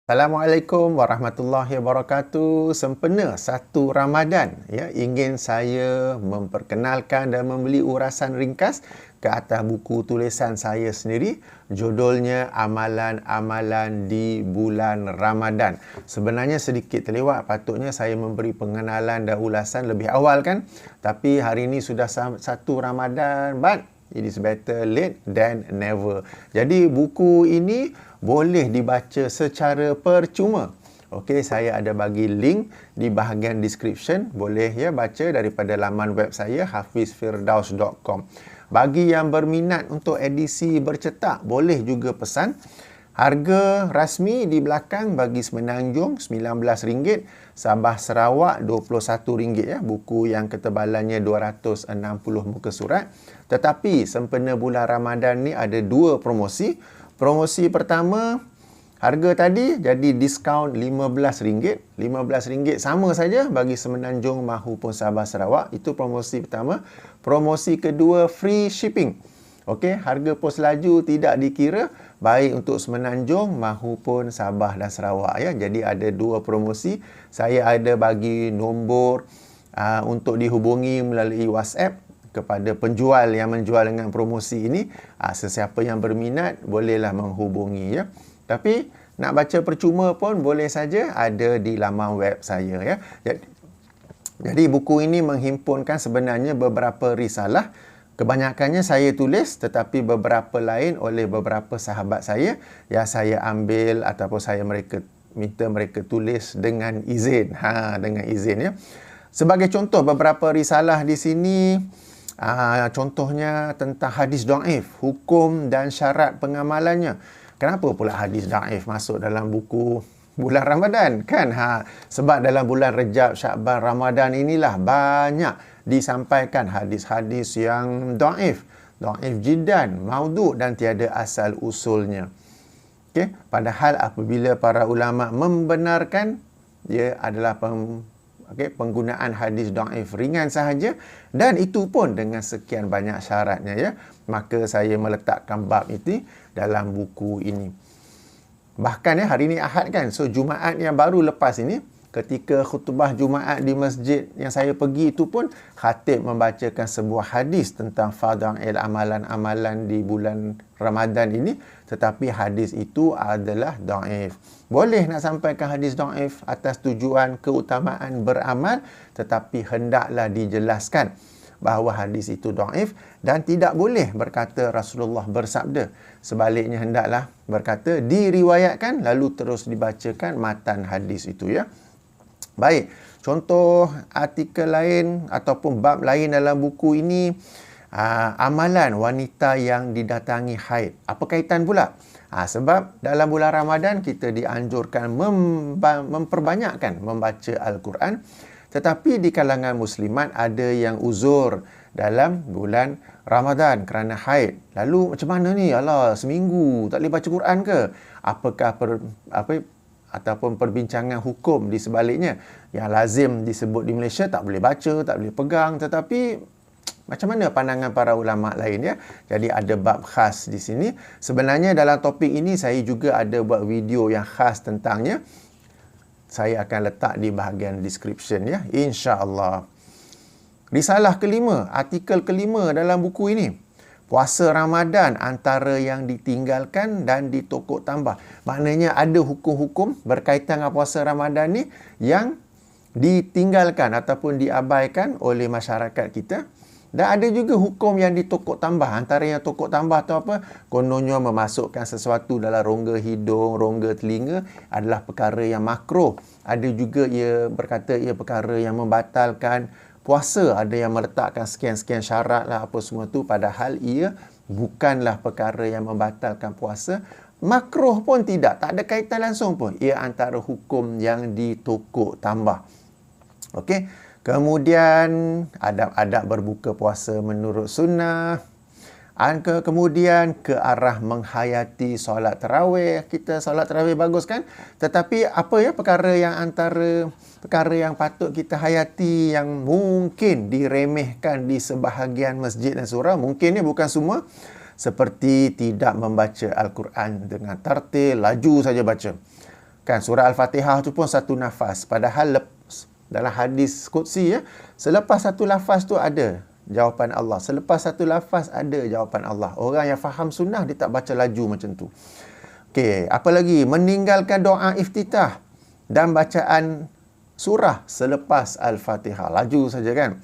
Assalamualaikum warahmatullahi wabarakatuh. Sempena 1 Ramadan, ya, ingin saya memperkenalkan dan membeli urasan ringkas ke atas buku tulisan saya sendiri. Judulnya Amalan-Amalan di Bulan Ramadan. Sebenarnya sedikit terlewat, patutnya saya memberi pengenalan dan ulasan lebih awal kan. Tapi hari ini sudah 1 Ramadan, but it is better late than never. Jadi buku ini boleh dibaca secara percuma. Okey, saya ada bagi link di bahagian description. Boleh ya baca daripada laman web saya hafizfirdaus.com. Bagi yang berminat untuk edisi bercetak, boleh juga pesan. Harga rasmi di belakang bagi Semenanjung RM19, Sabah Sarawak RM21 ya. Buku yang ketebalannya 260 muka surat. Tetapi sempena bulan Ramadan ni ada 2 promosi. Promosi pertama, harga tadi jadi diskaun RM15. RM15 sama saja bagi Semenanjung mahupun Sabah Sarawak. Itu promosi pertama. Promosi kedua, free shipping. Okey, harga pos laju tidak dikira baik untuk Semenanjung mahupun Sabah dan Sarawak ya. Jadi ada 2 promosi. Saya ada bagi nombor untuk dihubungi melalui WhatsApp kepada penjual yang menjual dengan promosi ini. Sesiapa yang berminat bolehlah menghubungi ya. Tapi nak baca percuma pun boleh saja, ada di laman web saya ya. Jadi buku ini menghimpunkan sebenarnya beberapa risalah. Kebanyakannya saya tulis, tetapi beberapa lain oleh beberapa sahabat saya yang saya ambil ataupun minta mereka tulis dengan izin. Dengan izin ya. Sebagai contoh beberapa risalah di sini, contohnya tentang hadis dhaif, hukum dan syarat pengamalannya. Kenapa pula hadis dhaif masuk dalam buku bulan Ramadan? Kan? Sebab dalam bulan Rejab, Syakban, Ramadan inilah banyak disampaikan hadis-hadis yang dhaif jiddan, maudhu' dan tiada asal usulnya. Okay? Padahal apabila para ulama membenarkan, dia adalah penggunaan hadis dhaif ringan sahaja, dan itu pun dengan sekian banyak syaratnya ya. Maka saya meletakkan bab itu dalam buku ini. Bahkan ya, hari ini Ahad kan, so Jumaat yang baru lepas ini, ketika khutbah Jumaat di masjid yang saya pergi itu pun khatib membacakan sebuah hadis tentang fadail amalan-amalan di bulan Ramadan ini, tetapi hadis itu adalah dhaif. Boleh nak sampaikan hadis dhaif atas tujuan keutamaan beramal, tetapi hendaklah dijelaskan bahawa hadis itu dhaif dan tidak boleh berkata Rasulullah bersabda. Sebaliknya hendaklah berkata diriwayatkan lalu terus dibacakan matan hadis itu ya. Baik, contoh artikel lain ataupun bab lain dalam buku ini, amalan wanita yang didatangi haid. Apa kaitan pula? Sebab dalam bulan Ramadan kita dianjurkan memperbanyakkan membaca Al-Quran. Tetapi di kalangan muslimat ada yang uzur dalam bulan Ramadan kerana haid. Lalu macam mana ni? Alah, seminggu tak boleh baca Quran ke? Apakah ataupun perbincangan hukum di sebaliknya? Yang lazim disebut di Malaysia, tak boleh baca, tak boleh pegang. Tetapi macam mana pandangan para ulama lain ya? Jadi ada bab khas di sini. Sebenarnya dalam topik ini saya juga ada buat video yang khas tentangnya. Saya akan letak di bahagian description ya, insya-Allah. Risalah kelima, artikel kelima dalam buku ini. Puasa Ramadan antara yang ditinggalkan dan ditokok tambah. Maknanya ada hukum-hukum berkaitan dengan puasa Ramadan ni yang ditinggalkan ataupun diabaikan oleh masyarakat kita. Dan ada juga hukum yang ditokok tambah. Antara yang tokok tambah tu apa? Kononnya memasukkan sesuatu dalam rongga hidung, rongga telinga adalah perkara yang makruh. Ada juga ia berkata ia perkara yang membatalkan puasa. Ada yang meletakkan sekian-sekian syarat lah apa semua tu. Padahal ia bukanlah perkara yang membatalkan puasa. Makruh pun tidak. Tak ada kaitan langsung pun. Ia antara hukum yang ditokok tambah. Okey. Kemudian adab-adab berbuka puasa menurut sunnah. Kemudian ke arah menghayati solat tarawih. Kita solat tarawih bagus kan? Tetapi apa ya perkara yang antara perkara yang patut kita hayati yang mungkin diremehkan di sebahagian masjid dan surau? Mungkin ya, bukan semua. Seperti tidak membaca Al-Quran dengan tartil, laju saja baca. Kan surah Al-Fatihah tu pun satu nafas. Padahal dalam hadis qudsi ya, selepas satu lafaz tu ada jawapan Allah. Selepas satu lafaz ada jawapan Allah. Orang yang faham sunnah dia tak baca laju macam tu. Okey, apa lagi? Meninggalkan doa iftitah dan bacaan surah selepas Al-Fatihah. Laju saja kan.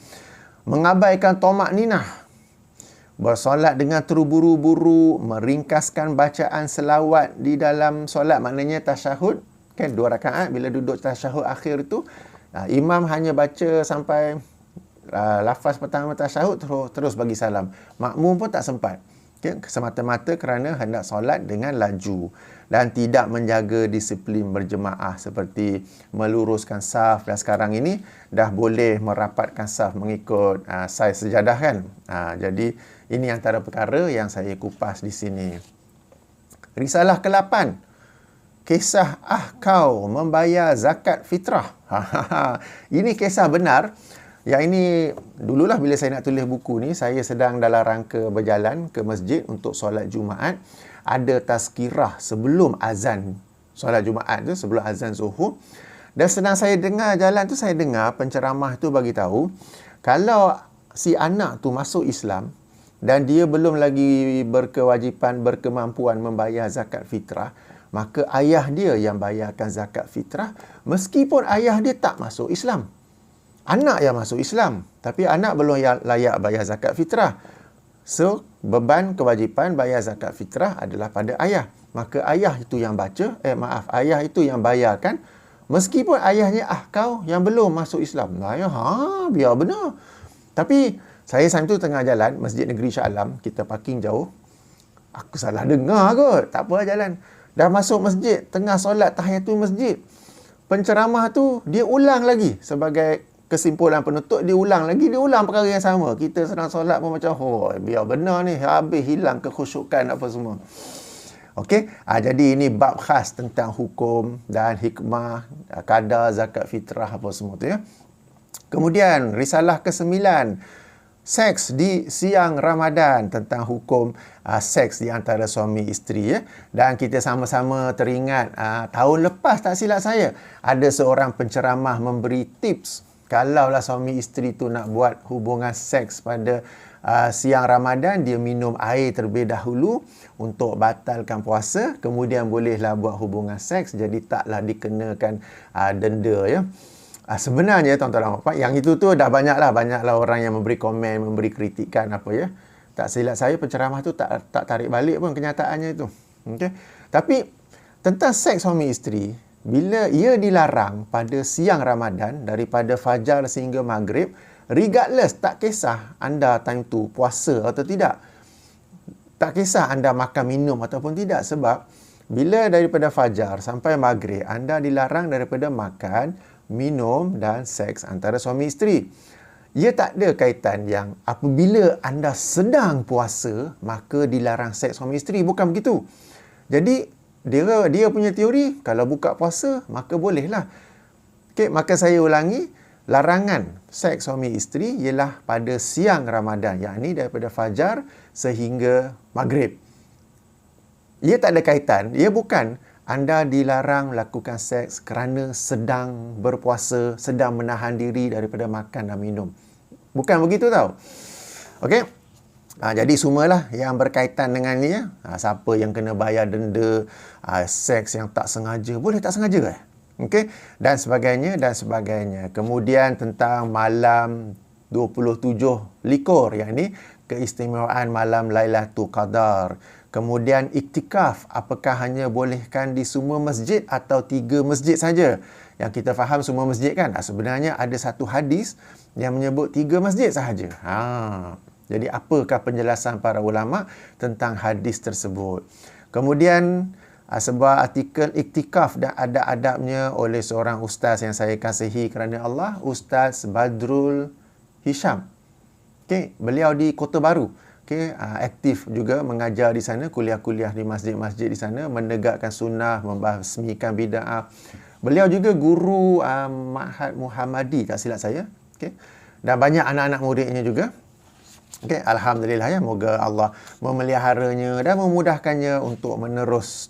Mengabaikan tomak ninah. Bersolat dengan terburu-buru, meringkaskan bacaan selawat di dalam solat, maknanya tasyahud kan 2 rakaat. Bila duduk tasyahud akhir tu, imam hanya baca sampai lafaz pertama tasyahud, terus bagi salam. Makmum pun tak sempat. Okay? Semata-mata kerana hendak solat dengan laju. Dan tidak menjaga disiplin berjemaah seperti meluruskan saf. Dan sekarang ini dah boleh merapatkan saf mengikut saiz sejadah kan. Jadi ini antara perkara yang saya kupas di sini. Risalah ke-8. Kisah kau membayar zakat fitrah. Ini kisah benar. Yang ini dululah bila saya nak tulis buku ni, saya sedang dalam rangka berjalan ke masjid untuk solat Jumaat. Ada tazkirah sebelum azan solat Jumaat tu, sebelum azan Zuhur. Dan sedang saya dengar jalan tu, saya dengar penceramah tu bagi tahu kalau si anak tu masuk Islam dan dia belum lagi berkewajipan, berkemampuan membayar zakat fitrah, maka ayah dia yang bayarkan zakat fitrah meskipun ayah dia tak masuk Islam. Anak yang masuk Islam, tapi anak belum layak bayar zakat fitrah. So, beban kewajipan bayar zakat fitrah adalah pada ayah. Maka ayah itu yang ayah itu yang bayarkan meskipun ayahnya kau yang belum masuk Islam. Biar benar. Tapi saya time tu tengah jalan Masjid Negeri Shah Alam, kita parking jauh. Aku salah dengar kot. Tak apa jalan. Dah masuk masjid, tengah solat tahiyatul masjid. Penceramah tu, dia ulang lagi. Sebagai kesimpulan penutup, dia ulang perkara yang sama. Kita sedang solat pun macam, biar benar ni. Habis hilang kekhusyukan apa semua. Okey, jadi ini bab khas tentang hukum dan hikmah, kadar zakat fitrah apa semua tu ya. Kemudian, risalah ke-9. Seks di siang Ramadan, tentang hukum seks di antara suami isteri ya. Dan kita sama-sama teringat tahun lepas tak silap saya ada seorang penceramah memberi tips kalaulah suami isteri tu nak buat hubungan seks pada siang Ramadan, dia minum air terlebih dahulu untuk batalkan puasa, kemudian bolehlah buat hubungan seks, jadi taklah dikenakan denda ya. Sebenarnya tuan-tuan dan puan, yang itu tu dah banyaklah orang yang memberi komen, memberi kritikan apa ya. Tak silap saya penceramah tu tak tarik balik pun kenyataannya itu. Okey. Tapi tentang seks suami isteri, bila ia dilarang pada siang Ramadan daripada fajar sehingga maghrib, regardless, tak kisah anda time tu puasa atau tidak. Tak kisah anda makan minum ataupun tidak, sebab bila daripada fajar sampai maghrib anda dilarang daripada makan, minum dan seks antara suami isteri. Ia tak ada kaitan yang apabila anda sedang puasa maka dilarang seks suami isteri, bukan begitu. Jadi dia punya teori kalau buka puasa maka bolehlah. Okey, maka saya ulangi, larangan seks suami isteri ialah pada siang Ramadan, yakni daripada fajar sehingga maghrib. Ia tak ada kaitan, ia bukan anda dilarang melakukan seks kerana sedang berpuasa, sedang menahan diri daripada makan dan minum. Bukan begitu tau. Okey? Jadi semualah yang berkaitan dengan ni ya. Siapa yang kena bayar denda, seks yang tak sengaja, boleh tak sengaja okey? Dan sebagainya. Kemudian tentang malam 27 likur, yang ni keistimewaan malam Lailatul Qadar. Kemudian iktikaf, apakah hanya bolehkan di semua masjid atau 3 masjid saja? Yang kita faham semua masjid kan? Sebenarnya ada satu hadis yang menyebut 3 masjid sahaja. Jadi apakah penjelasan para ulama tentang hadis tersebut? Kemudian sebuah artikel iktikaf dan adab-adabnya oleh seorang ustaz yang saya kasihi kerana Allah, Ustaz Badrul Hisham. Okey, beliau di Kota Baru. Okey, aktif juga mengajar di sana, kuliah-kuliah di masjid-masjid di sana, menegakkan sunnah, membasmikan bid'ah. Beliau juga guru Ma'had Muhammadi, tak silap saya. Okey. Dan banyak anak-anak muridnya juga. Okey, alhamdulillah ya, moga Allah memeliharanya dan memudahkannya untuk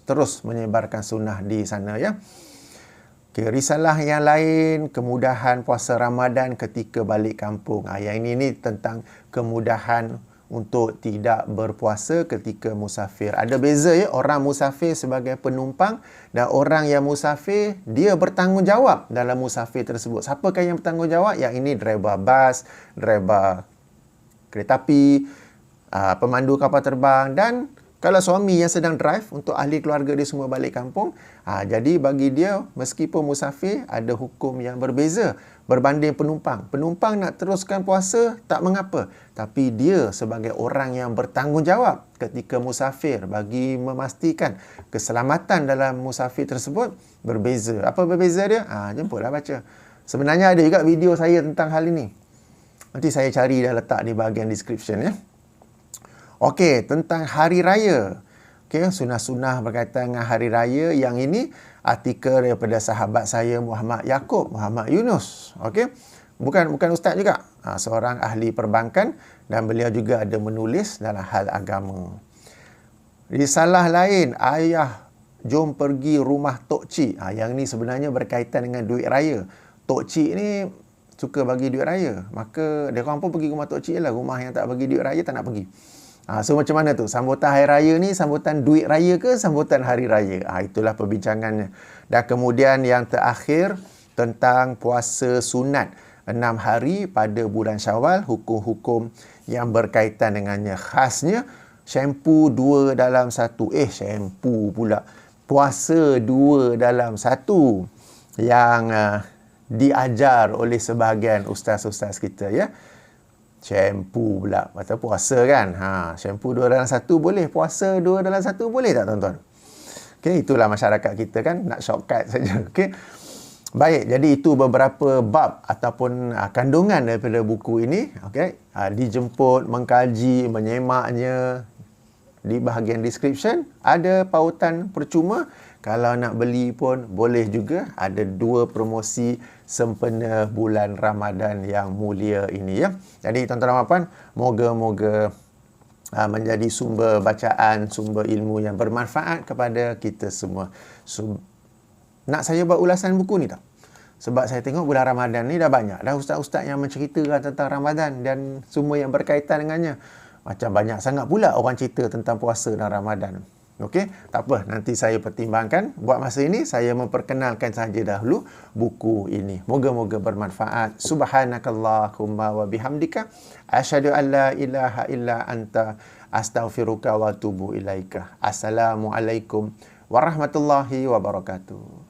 terus menyebarkan sunnah di sana ya. Okay, risalah yang lain, kemudahan puasa Ramadan ketika balik kampung. Yang ini tentang kemudahan untuk tidak berpuasa ketika musafir. Ada beza ya, orang musafir sebagai penumpang dan orang yang musafir, dia bertanggungjawab dalam musafir tersebut. Siapakah yang bertanggungjawab? Yang ini driver bas, driver kereta api, pemandu kapal terbang, dan kalau suami yang sedang drive untuk ahli keluarga dia semua balik kampung, jadi bagi dia meskipun musafir ada hukum yang berbeza berbanding penumpang. Penumpang nak teruskan puasa tak mengapa, tapi dia sebagai orang yang bertanggungjawab ketika musafir bagi memastikan keselamatan dalam musafir tersebut berbeza. Apa berbeza dia? Jemputlah baca. Sebenarnya ada juga video saya tentang hal ini. Nanti saya cari dan letak di bahagian description ya. Okey, tentang hari raya. Okey, sunnah-sunnah berkaitan dengan hari raya. Yang ini artikel daripada sahabat saya Muhammad Yaakob, Muhammad Yunus. Okey. Bukan ustaz juga. Seorang ahli perbankan dan beliau juga ada menulis dalam hal agama. Risalah lain, ayah jom pergi rumah Tok Cik. Yang ni sebenarnya berkaitan dengan duit raya. Tok Cik ni suka bagi duit raya. Maka dia orang pun pergi rumah Tok Cik lah. Rumah yang tak bagi duit raya tak nak pergi. So macam mana tu? Sambutan hari raya ni sambutan duit raya ke sambutan hari raya? Itulah perbincangannya. Dan kemudian yang terakhir tentang puasa sunat 6 hari pada bulan Syawal, hukum-hukum yang berkaitan dengannya. Khasnya shampoo 2 dalam 1. Shampoo pula. Puasa 2 dalam 1 yang diajar oleh sebahagian ustaz-ustaz kita ya. Shampoo pula. Kata puasa kan. Shampoo 2 dalam 1 boleh. Puasa 2 dalam 1 boleh tak tuan-tuan? Okay, itulah masyarakat kita kan. Nak shortcut saja. Okay. Baik, jadi itu beberapa bab ataupun kandungan daripada buku ini. Okay. Dijemput, mengkaji, menyemaknya. Di bahagian description ada pautan percuma. Kalau nak beli pun boleh juga. Ada 2 promosi sempena bulan Ramadan yang mulia ini ya. Jadi tuan-tuan dan puan, moga-moga menjadi sumber bacaan, sumber ilmu yang bermanfaat kepada kita semua. Nak saya buat ulasan buku ni tak? Sebab saya tengok bulan Ramadan ni dah banyak dah ustaz-ustaz yang menceritakan tentang Ramadan dan semua yang berkaitan dengannya. Macam banyak sangat pula orang cerita tentang puasa dan Ramadan. Okey, tak apa, nanti saya pertimbangkan. Buat masa ini saya memperkenalkan saja dahulu buku ini. Moga-moga bermanfaat. Subhanakallahumma wa bihamdika asyhadu an la ilaha illa anta astaghfiruka wa atubu ilaika. Assalamualaikum warahmatullahi wabarakatuh.